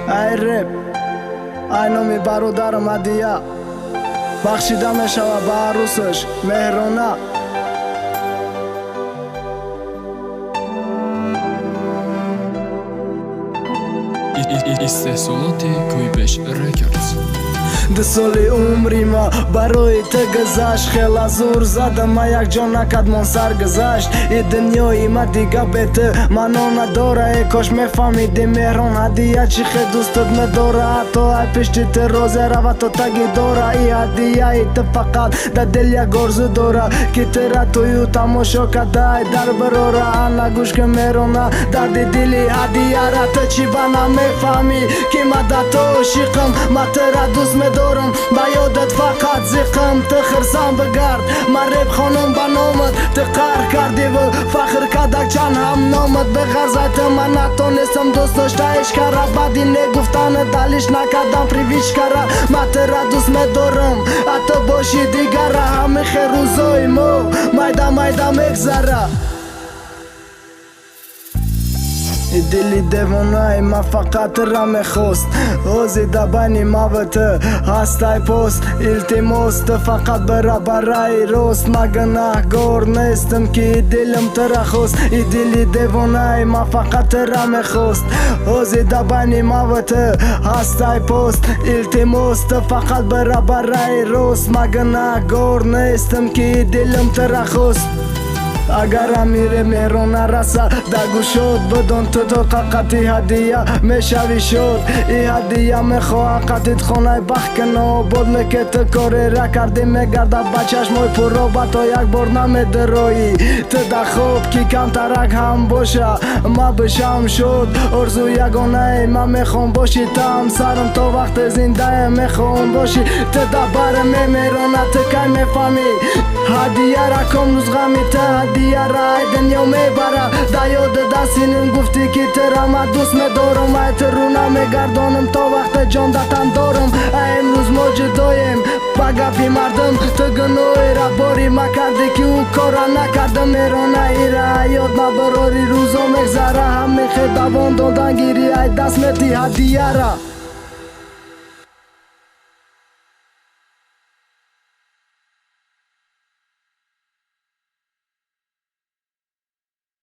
ای رپ ای نامی برادرم هدیه بخشیده میشوه به عروسش مهرانه. استحصالات کویبش رکردز. 2 سالی عمری ما برای تو گذشت، خیلی زور زدم و یک جا نکدمان سر گذشت. ای دنیای ما دیگه به تو منو نداره، ای کاش میفهمیدی مهران هدیه چی خیلی دوستت میداره. حتی ای پشتی تو روزه رو تو تگی داره. ای هدیه ای تو فقط در دل یک آرزو داره که تو را تویو تماشا کده ای در براره. انا گوش که مهرانه درد دلی هدیه را تو چی بنا میفهمی که من در تو عاشقم، من تو را دوست میدارم با یادت فقط زیقم. تو خرسان بگرد من رپ خانم با نامت تو قهر کردی و فخر کدک چند هم نامت به غرزت من نتونستم دوست داشته عشق را بعدی نگفتن دلیش نکردم پریویش کرا. من تو را دوست میدارم حتی باشی دیگر همه خیر روزای ما میده میگذره. دلی دیوانه ما فقط را میخواست، اوزی دبانی ما و تو هستای پست التماس تو فقط برای راست. ما گناهگار نیستم که دلم تو را خواست. ای دلی دیوانه ما فقط را میخواست، اوزی دبانی ما و تو هستای پست التماس تو فقط برای راست. ما گناهگار نیستم که دلم تو را خواست. اگر امیر مهران رسه دگو شد بدون تو قطعی هدیه میشوی شد. ای هدیه میخواه قطعیت خانه بخ کنه بدل که تو کاری را کردی میگرده بچهش موی پرو با تو یک بار نمیده روی. تو در خوب که کم ترک هم باشه ما بشم شد ارزو یگانه ما میخوام باشی تم سرم تا وقت زنده میخوام باشی. تو در بر میرانه تو که میفهمی هدیه را کم روز غمی تو هدیه را ای دنیا میبره. در یاد دستینم گفتی که تو را من دوست میدارم، ای تو رو نمیگردانم تا وقت جان دتن دارم. ای امروز ما جدایم با گپی مردم تو گناهی را باری ما کردی که او کارا نکردم. مهرانه ای را یاد نبراری روزا میگذره همه خیلی دوان دادن گیری ای دست میتی هدیه را.